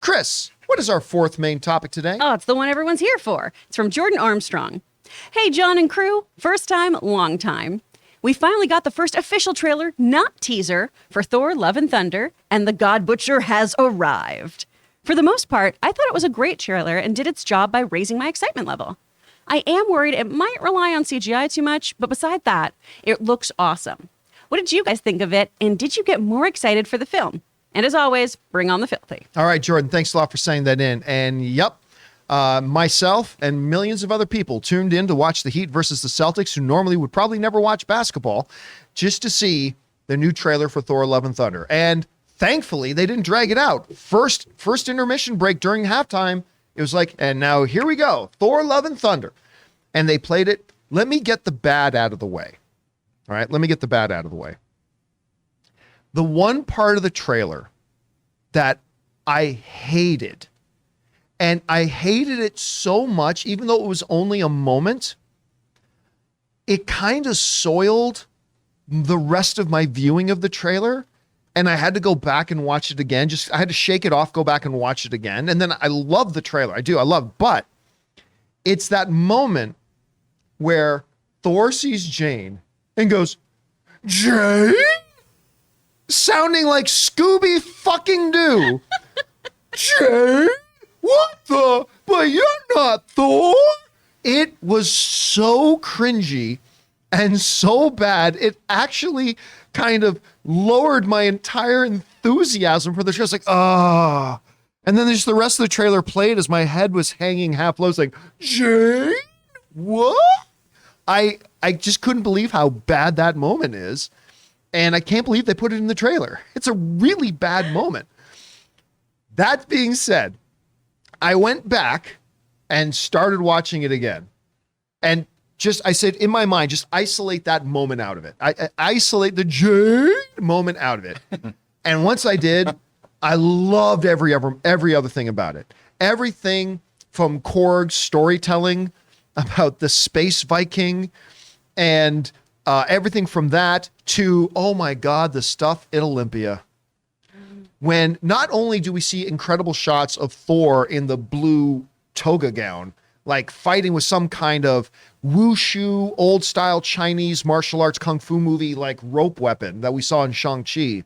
Chris, what is our fourth main topic today? Oh, it's the one everyone's here for. It's from Jordan Armstrong. Hey, John and crew. First time, long time. We finally got the first official trailer, not teaser, for Thor Love and Thunder, and the God Butcher has arrived. For the most part, I thought it was a great trailer and did its job by raising my excitement level. I am worried it might rely on CGI too much, but beside that, it looks awesome. What did you guys think of it, and did you get more excited for the film? And as always, bring on the filthy. All right, Jordan, thanks a lot for saying that in. And yep, myself and millions of other people tuned in to watch the Heat versus the Celtics, who normally would probably never watch basketball, just to see the new trailer for Thor Love and Thunder. And thankfully, they didn't drag it out. First intermission break during halftime, it was like, and now here we go, Thor Love and Thunder. And they played it. Let me get the bad out of the way. All right, let me get the bad out of the way. The one part of the trailer that I hated, and I hated it so much, even though it was only a moment, it kind of soiled the rest of my viewing of the trailer. And I had to go back and watch it again. I had to shake it off, go back and watch it again. And then I love the trailer. I love, but it's that moment where Thor sees Jane and goes, Jane? Sounding like Scooby fucking Doo. Jane? What the? But you're not Thor. It was so cringy and so bad. It actually kind of lowered my entire enthusiasm for the show. It's like, ah. And then just the rest of the trailer played as my head was hanging half low. It's like, Jane? What? I just couldn't believe how bad that moment is. And I can't believe they put it in the trailer. It's a really bad moment. That being said, I went back and started watching it again. And I said, in my mind, just isolate that moment out of it. I isolate the Jane moment out of it. And once I did, I loved every other thing about it. Everything from Korg's storytelling about the space Viking and everything from that to, oh my God, the stuff in Olympia. When not only do we see incredible shots of Thor in the blue toga gown, like fighting with some kind of wushu, old style Chinese martial arts kung fu movie, like rope weapon that we saw in Shang-Chi.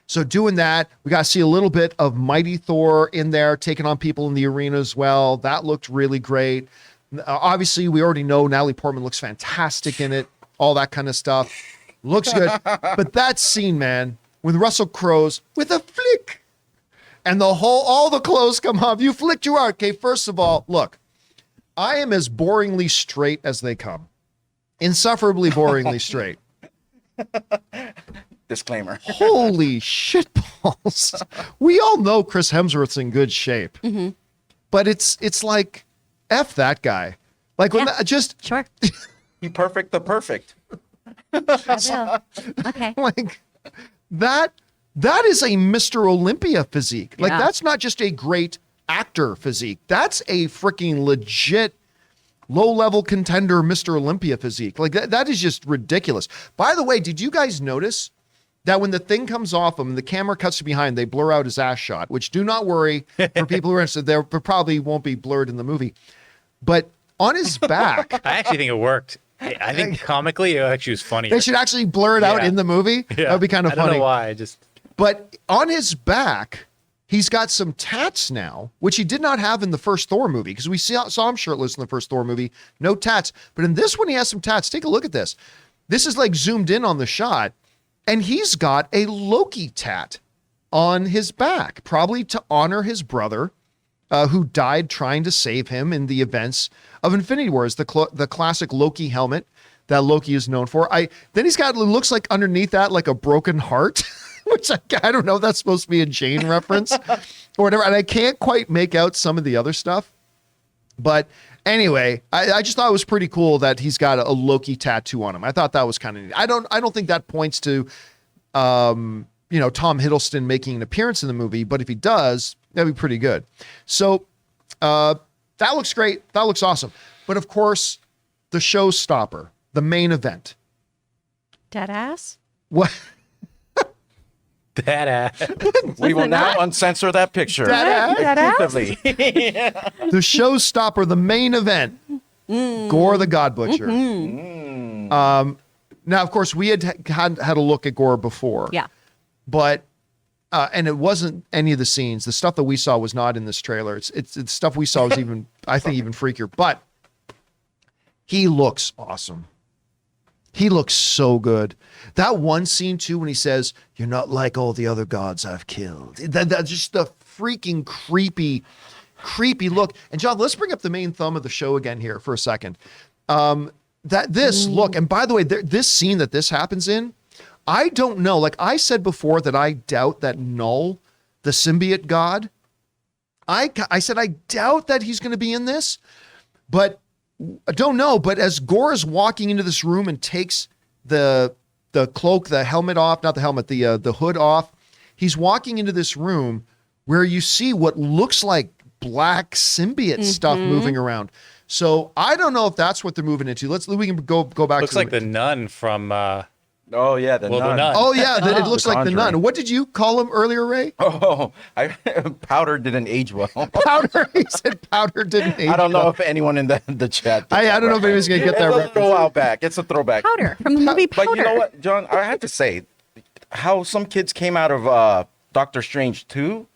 So doing that, we got to see a little bit of Mighty Thor in there, taking on people in the arena as well. That looked really great. Obviously, we already know Natalie Portman looks fantastic in it. All that kind of stuff. Looks good. But that scene, man, with Russell Crowe's with a flick and all the clothes come off. You flicked your art. Okay, first of all, look, I am as boringly straight as they come. Insufferably boringly straight. Disclaimer. Holy shitballs. We all know Chris Hemsworth's in good shape. Mm-hmm. But it's like, F that guy. Like, when just... Sure. He perfect the perfect. I will. Okay. Like that is a Mr. Olympia physique. Like that's not just a great actor physique. That's a freaking legit low-level contender Mr. Olympia physique. Like that is just ridiculous. By the way, did you guys notice that when the thing comes off him and the camera cuts to behind, they blur out his ass shot, which do not worry for people who are interested, there probably won't be blurred in the movie. But on his back, I actually think it worked. I think comically, it actually was funny. they should actually blur it out in the movie. Yeah. That would be kind of funny. I don't know why. But on his back, he's got some tats now, which he did not have in the first Thor movie, because we saw him shirtless in the first Thor movie. No tats. But in this one, he has some tats. Take a look at this. This is like zoomed in on the shot, and he's got a Loki tat on his back, probably to honor his brother, who died trying to save him in the events of Infinity Wars, the classic Loki helmet that Loki is known for. Then he's got, looks like underneath that, like a broken heart, which I don't know if that's supposed to be a Jane reference or whatever. And I can't quite make out some of the other stuff. But anyway, I just thought it was pretty cool that he's got a Loki tattoo on him. I thought that was kind of neat. I don't think that points to, Tom Hiddleston making an appearance in the movie, but if he does, that'd be pretty good. So that looks great. That looks awesome. But of course, the showstopper, the main event. Deadass? What? That ass. We will now uncensor that picture. That ass? Exclusively. The showstopper, the main event, Gorr the God Butcher. Now, of course, we had a look at Gorr before. Yeah. But, and it wasn't any of the scenes. The stuff that we saw was not in this trailer. It's stuff we saw was even, I think, even freakier. But he looks awesome. He looks so good. That one scene, too, when he says, "You're not like all the other gods I've killed." That's just the freaking creepy look. And, John, let's bring up the main thumb of the show again here for a second. Look, and by the way, this scene that this happens in, I don't know. Like I said before that I doubt that Null, the symbiote god, I said I doubt that he's going to be in this, but I don't know. But as Gorr is walking into this room and takes the cloak, the helmet off, not the helmet, the hood off, he's walking into this room where you see what looks like black symbiote stuff moving around. So I don't know if that's what they're moving into. We can go back. Looks like the nun from. Oh, yeah, the nun. Oh yeah, it looks The like the Conjuring. nun. What did you call him earlier, Ray? Oh, Powder didn't age well. Powder. He said Powder didn't age. I don't know well. if anyone in the chat. I don't know if anyone's gonna get that It's a reference. while back. It's a throwback. Powder from the movie Powder. But you know what, John? I have to say, how some kids came out of Doctor Strange 2,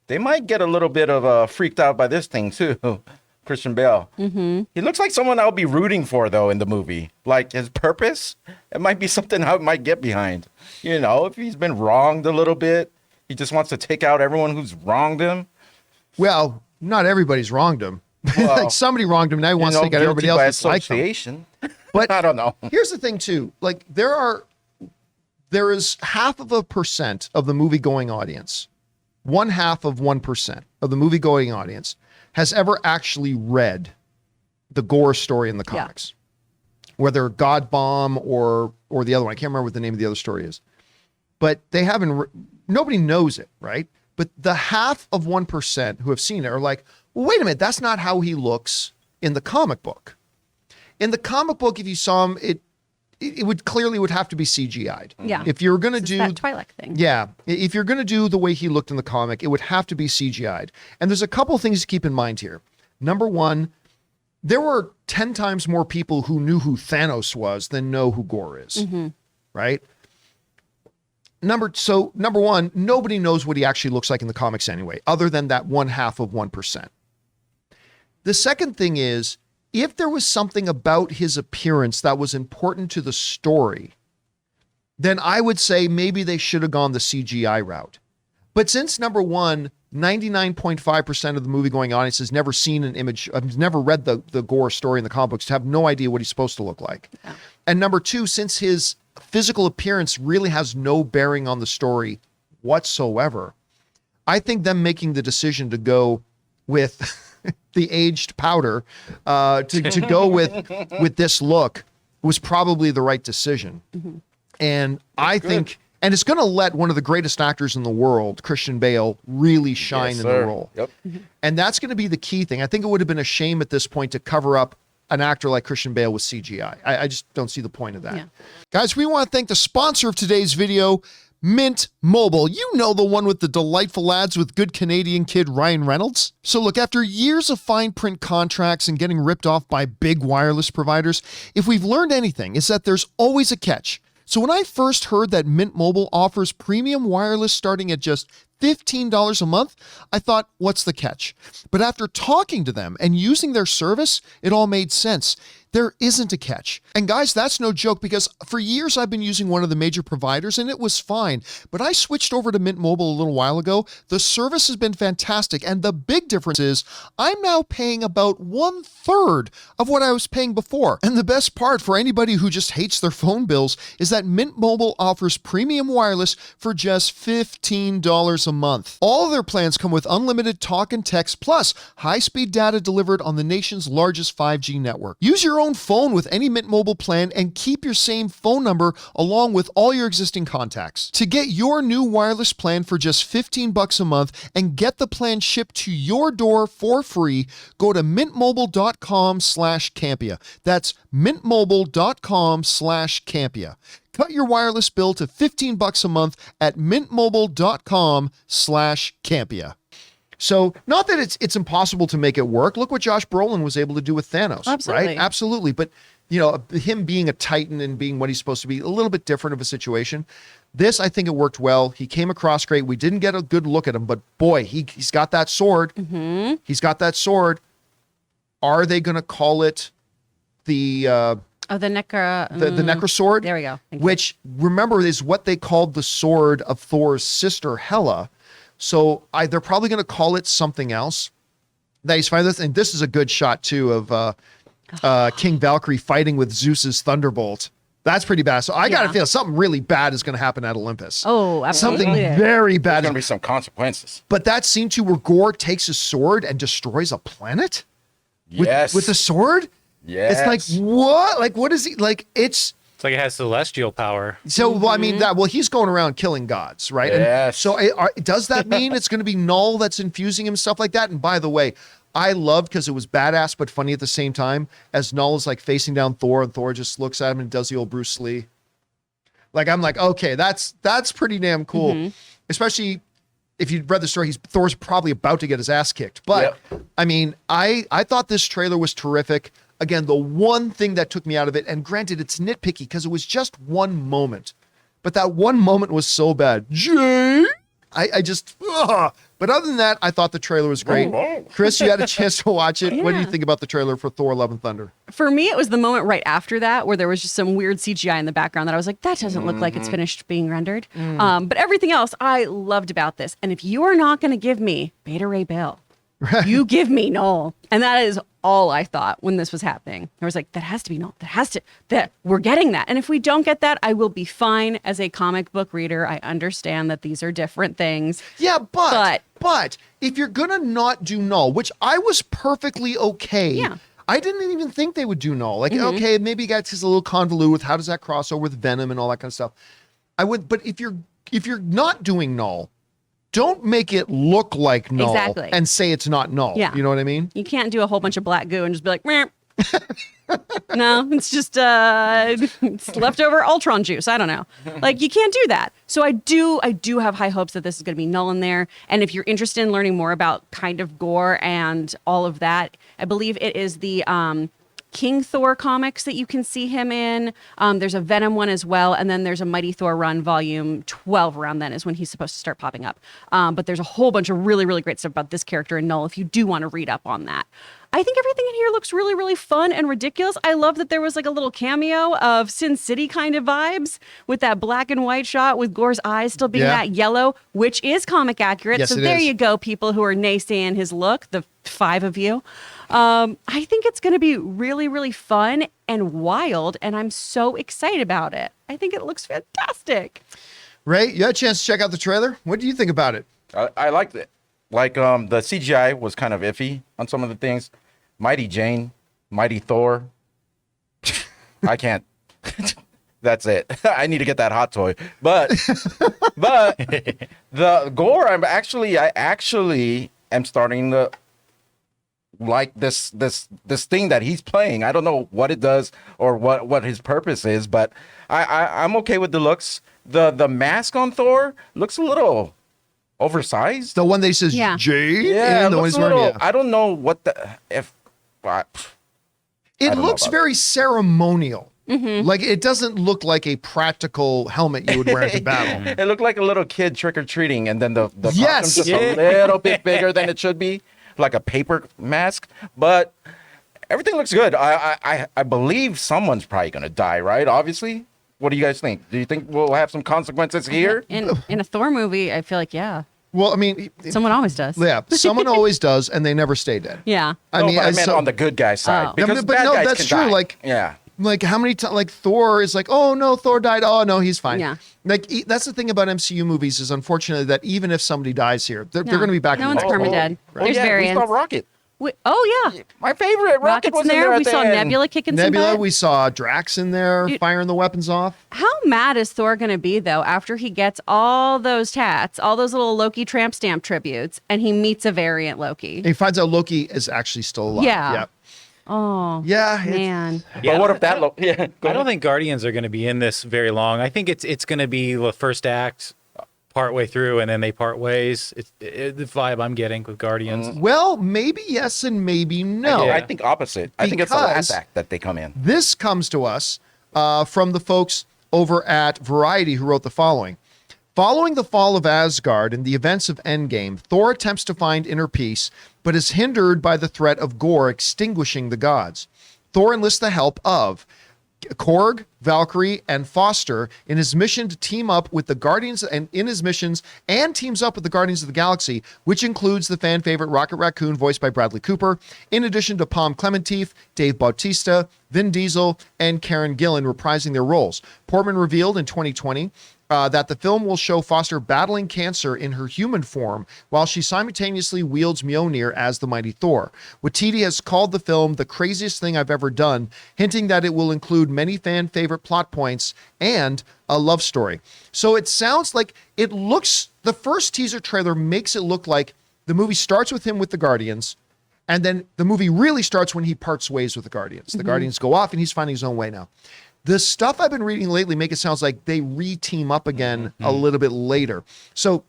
they might get a little bit of freaked out by this thing too. Christian Bale. He looks like someone I'll be rooting for though in the movie. Like his purpose, it might be something I might get behind. You know, if he's been wronged a little bit, he just wants to take out everyone who's wronged him. Well, not everybody's wronged him. Well, Like somebody wronged him. Now he wants to take out everybody else that's like them. association. But I don't know. Here's the thing too. Like there is 0.5% of the movie going audience, 0.5% of the movie going audience has ever actually read the Gorr story in the comics, whether God Bomb or the other one. I can't remember what the name of the other story is, but they haven't. Nobody knows it, right? But the 0.5% who have seen it are like, well, wait a minute, that's not how he looks in the comic book. In the comic book, if you saw him, it would clearly have to be CGI'd. Yeah. If you're gonna It's do that Twilight thing. yeah, if you're going to do the way he looked in the comic, it would have to be CGI'd. And there's a couple things to keep in mind here. Number one, there were 10 times more people who knew who Thanos was than know who Gorr is, right? Number one, nobody knows what he actually looks like in the comics anyway, other than that 0.5%. The second thing is, if there was something about his appearance that was important to the story, then I would say maybe they should have gone the CGI route. But since number one, 99.5% of the movie going audience has never seen an image, has never read the Gorr story in the comic books, have no idea what he's supposed to look like. Yeah. And number two, since his physical appearance really has no bearing on the story whatsoever, I think them making the decision to go with the aged Powder, to go with this look was probably the right decision. And I think, and it's going to let one of the greatest actors in the world, Christian Bale, really shine in the role. Yep. And that's going to be the key thing. I think it would have been a shame at this point to cover up an actor like Christian Bale with CGI. I just don't see the point of that. Yeah. Guys, we want to thank the sponsor of today's video, Mint Mobile. You know, the one with the delightful ads with good Canadian kid Ryan Reynolds. So look, after years of fine print contracts and getting ripped off by big wireless providers, if we've learned anything, it's that there's always a catch. So when I first heard that Mint Mobile offers premium wireless starting at just $15 a month, I thought, what's the catch? But after talking to them and using their service, it all made sense. There isn't a catch. And guys, that's no joke, because for years I've been using one of the major providers and it was fine. But I switched over to Mint Mobile a little while ago. The service has been fantastic. And the big difference is I'm now paying about 1/3 of what I was paying before. And the best part for anybody who just hates their phone bills is that Mint Mobile offers premium wireless for just $15 a month. All of their plans come with unlimited talk and text plus high-speed data delivered on the nation's largest 5G network. Use your own phone with any Mint Mobile plan and keep your same phone number along with all your existing contacts. To get your new wireless plan for just $15 a month and get the plan shipped to your door for free, go to mintmobile.com/Campea. That's mintmobile.com/Campea. Cut your wireless bill to $15 a month at mintmobile.com/Campea. So not that it's impossible to make it work. Look what Josh Brolin was able to do with Thanos, Absolutely. right? Absolutely. But, you know, him being a Titan and being what he's supposed to be, a little bit different of a situation. This, I think it worked well. He came across great. We didn't get a good look at him, but boy, he's got that sword. Mm-hmm. He's got that sword. Are they going to call it the the Necro... the Necro sword? There we go. Thank you. Which, remember, is what they called the sword of Thor's sister, Hela. So they're probably going to call it something else. That he's fine with. And this is a good shot, too, of King Valkyrie fighting with Zeus's Thunderbolt. That's pretty bad. So I got to feel something really bad is going to happen at Olympus. Oh, absolutely. Something very There's bad. going to be some consequences. But that scene, too, where Gorr takes his sword and destroys a planet? Yes. With the sword? Yes. It's like, what? Like, what is he? Like, it's... It's like it has celestial power. So, well, I mean, he's going around killing gods, right? Yes. And so does that mean it's going to be Null that's infusing him, stuff like that? And by the way, I loved, because it was badass but funny at the same time, as Null is like facing down Thor, and Thor just looks at him and does the old Bruce Lee. Like, I'm like, okay, that's pretty damn cool. Especially if you've read the story, Thor's probably about to get his ass kicked. But, I mean, I thought this trailer was terrific. Again, the one thing that took me out of it, and granted, it's nitpicky because it was just one moment, but that one moment was so bad. Jay, I just, ugh. But other than that, I thought the trailer was great. Chris, you had a chance to watch it. What do you think about the trailer for Thor Love and Thunder? For me, it was the moment right after that where there was just some weird CGI in the background that I was like, that doesn't look like it's finished being rendered. But everything else I loved about this. And if you are not going to give me Beta Ray Bill, you give me Null. And that is all I thought when this was happening. I was like, that has to be Null. That we're getting that. And if we don't get that, I will be fine as a comic book reader. I understand that these are different things. Yeah, but if you're going to not do Null, which I was perfectly okay. Yeah. I didn't even think they would do Null. Like, okay, maybe it gets a little convoluted with how does that cross over with Venom and all that kind of stuff. But if you're not doing Null, don't make it look like Null and say it's not Null. Yeah. You know what I mean? You can't do a whole bunch of black goo and just be like, meh. No, it's just it's leftover Ultron juice. I don't know. Like, you can't do that. So I do have high hopes that this is going to be Null in there. And if you're interested in learning more about kind of Gorr and all of that, I believe it is the King Thor comics that you can see him in. There's a Venom one as well. And then there's a Mighty Thor run volume 12 around then is when he's supposed to start popping up. But there's a whole bunch of really, really great stuff about this character in Null if you do want to read up on that. I think everything in here looks really, really fun and ridiculous. I love that there was like a little cameo of Sin City kind of vibes with that black and white shot with Gorr's eyes still being that yellow, which is comic accurate. Yes, so there you go, people who are naysaying his look, the 5 of you. I think it's going to be really, really fun and wild, and I'm so excited about it. I think it looks fantastic. Ray, you had a chance to check out the trailer. What do you think about it? I liked it. Like, the CGI was kind of iffy on some of the things. Mighty Jane, Mighty Thor. I can't. That's it. I need to get that hot toy. But the Gorr, I actually am starting to like this thing that he's playing. I don't know what it does or what his purpose is, but I'm okay with the looks. The mask on Thor looks a little oversized. The one that says Jade? Yeah, and the one he's wearing, I don't know what it looks very ceremonial. Like, it doesn't look like a practical helmet you would wear into battle. It looked like a little kid trick-or-treating, and then the costume's just a little bit bigger than it should be, like a paper mask. But everything looks good. I believe someone's probably going to die, right? Obviously. What do you guys think? Do you think we'll have some consequences here? In a Thor movie, I feel like, yeah. Well, I mean, someone always does. Yeah, someone always does, and they never stay dead. Yeah. I meant on the good guy side. Oh. Because but bad no, guys that's can true. die. Like how many times? Like Thor is like, oh no, Thor died. Oh no, he's fine. Yeah. Like that's the thing about MCU movies is unfortunately that even if somebody dies here, they're going to be back. No in one's the permanent dead. Right. There's variants. We saw Rocket. Oh yeah. My favorite. Rocket was in there. at We the saw end. Nebula kicking some Nebula. butt. We saw Drax in there firing the weapons off. How mad is Thor going to be, though, after he gets all those tats, all those little Loki tramp stamp tributes, and he meets a variant Loki? And he finds out Loki is actually still alive. Yeah. Oh, Yeah, man. But what if that? I don't think Guardians are going to be in this very long. I think it's going to be the first act, part way through, and then they part ways. It's the vibe I'm getting with Guardians. Well, maybe yes and maybe no. I think opposite. I think it's the last Because- act that they come in. This comes to us from the folks over at Variety who wrote the following. Following the fall of Asgard and the events of Endgame, Thor attempts to find inner peace, but is hindered by the threat of Gorr extinguishing the gods. Thor enlists the help of Korg, Valkyrie, and Foster in his mission to team up with the Guardians and in his missions and teams up with the Guardians of the Galaxy, which includes the fan favorite Rocket Raccoon voiced by Bradley Cooper, in addition to Palm Clementif, Dave Bautista, Vin Diesel, and Karen Gillan reprising their roles. Portman revealed in 2020 that the film will show Foster battling cancer in her human form while she simultaneously wields Mjolnir as the mighty Thor. Waititi has called the film the craziest thing I've ever done, hinting that it will include many fan favorite plot points and a love story. So it sounds like the first teaser trailer makes it look like the movie starts with him with the Guardians, and then the movie really starts when he parts ways with the Guardians. The Guardians go off and he's finding his own way now. The stuff I've been reading lately make it sound like they re-team up again a little bit later. So,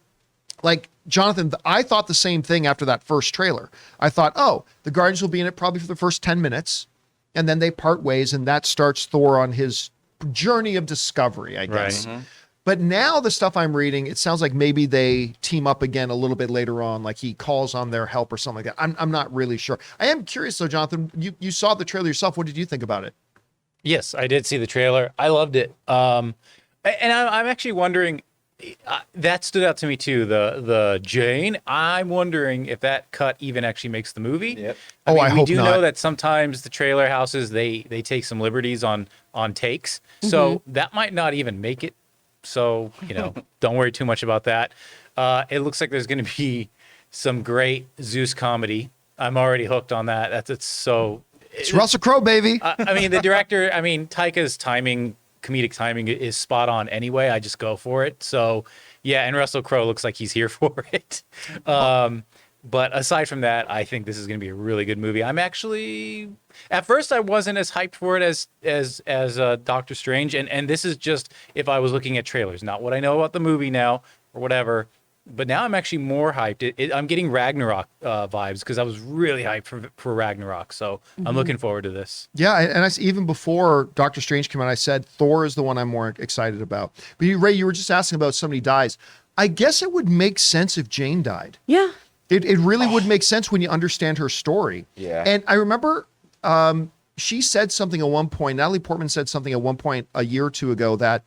like, Jonathan, I thought the same thing after that first trailer. I thought, oh, the Guardians will be in it probably for the first 10 minutes, and then they part ways, and that starts Thor on his journey of discovery, I guess. Right. But now the stuff I'm reading, it sounds like maybe they team up again a little bit later on, like he calls on their help or something like that. I'm not really sure. I am curious, though, Jonathan. You saw the trailer yourself. What did you think about it? Yes, I did see the trailer. I loved it. And I'm actually wondering, that stood out to me too. The Jane. I'm wondering if that cut even actually makes the movie. Yep. I hope we do not. know that sometimes the trailer houses they take some liberties on takes, so that might not even make it. So don't worry too much about that. It looks like there's going to be some great Zeus comedy. I'm already hooked on that. It's so. It's Russell Crowe, baby. I mean, the director, Taika's comedic timing is spot on anyway. I just go for it. So, yeah, and Russell Crowe looks like he's here for it. But aside from that, I think this is going to be a really good movie. I'm actually, at first, I wasn't as hyped for it as Doctor Strange. And this is just if I was looking at trailers, not what I know about the movie now or whatever. But now I'm actually more hyped. I'm getting Ragnarok vibes because I was really hyped for Ragnarok. So I'm looking forward to this. Yeah, and even before Doctor Strange came out, I said Thor is the one I'm more excited about. But Ray, you were just asking about somebody dies. I guess it would make sense if Jane died. Yeah. It really would make sense when you understand her story. Yeah. And I remember she said something at one point, Natalie Portman said something at one point a year or two ago that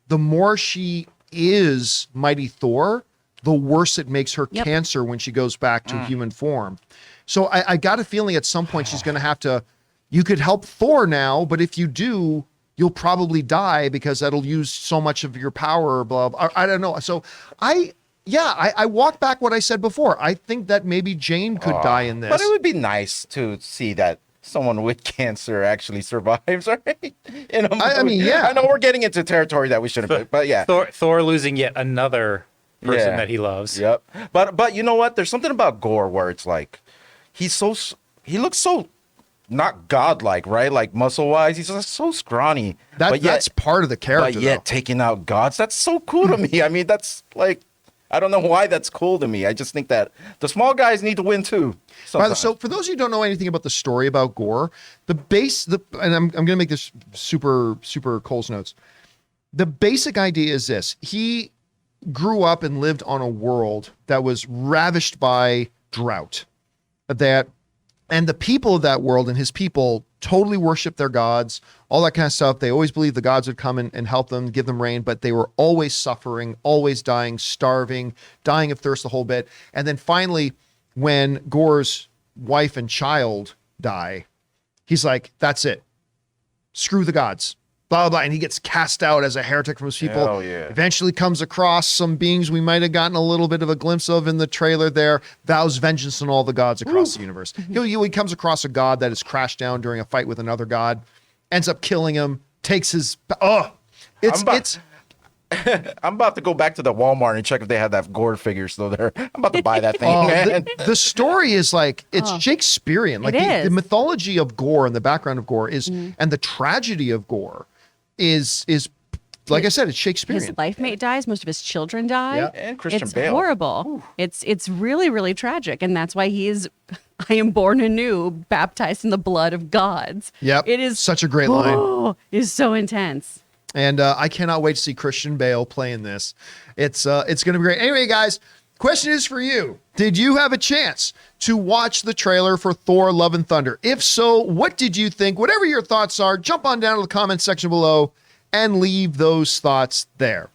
the more she is Mighty Thor, the worse it makes her cancer when she goes back to human form. So I got a feeling at some point she's going to have to, you could help Thor now, but if you do, you'll probably die because that'll use so much of your power, blah, blah. I don't know. So I walk back what I said before. I think that maybe Jane could die in this. But it would be nice to see that someone with cancer actually survives, right? I mean, yeah. I know we're getting into territory that we shouldn't, but yeah. Thor losing yet another person that he loves. Yep. But you know what? There's something about Gorr where it's like he looks so not godlike, right? Like muscle wise, he's just so scrawny. That's part of the character. But yet though. taking out gods, that's so cool to me. I mean, that's like, I don't know why that's cool to me. I just think that the small guys need to win too. So for those of you who don't know anything about the story about Gorr, and I'm going to make this super Cole's notes. The basic idea is this: he grew up and lived on a world that was ravished by drought. And the people of that world and his people totally worship their gods, all that kind of stuff. They always believed the gods would come and help them, give them rain, but they were always suffering, always dying, starving, dying of thirst, the whole bit. And then finally, when Gorr's wife and child die, he's like, that's it. Screw the gods. Blah, blah, blah. And he gets cast out as a heretic from his people. Oh, yeah. Eventually comes across some beings we might have gotten a little bit of a glimpse of in the trailer there, vows vengeance on all the gods across the universe. He comes across a god that has crashed down during a fight with another god, ends up killing him, takes his... I'm about to go back to the Walmart and check if they have that Gorr figure still there. I'm about to buy that thing, Oh, man. the story is like it's Shakespearean. Like It the is. mythology of Gorr and the background of Gorr is, and the tragedy of Gorr is like I said, it's Shakespearean. His life mate dies. Most of his children die. Yeah. And Christian It's Bale. horrible. It's really, really tragic. And that's why he is, I am born anew, baptized in the blood of gods. Yep. It is such a great line. Oh, it is so intense. And I cannot wait to see Christian Bale playing this. It's going to be great. Anyway, guys, question is for you. Did you have a chance to watch the trailer for Thor Love and Thunder? If so, what did you think? Whatever your thoughts are, jump on down to the comment section below and leave those thoughts there.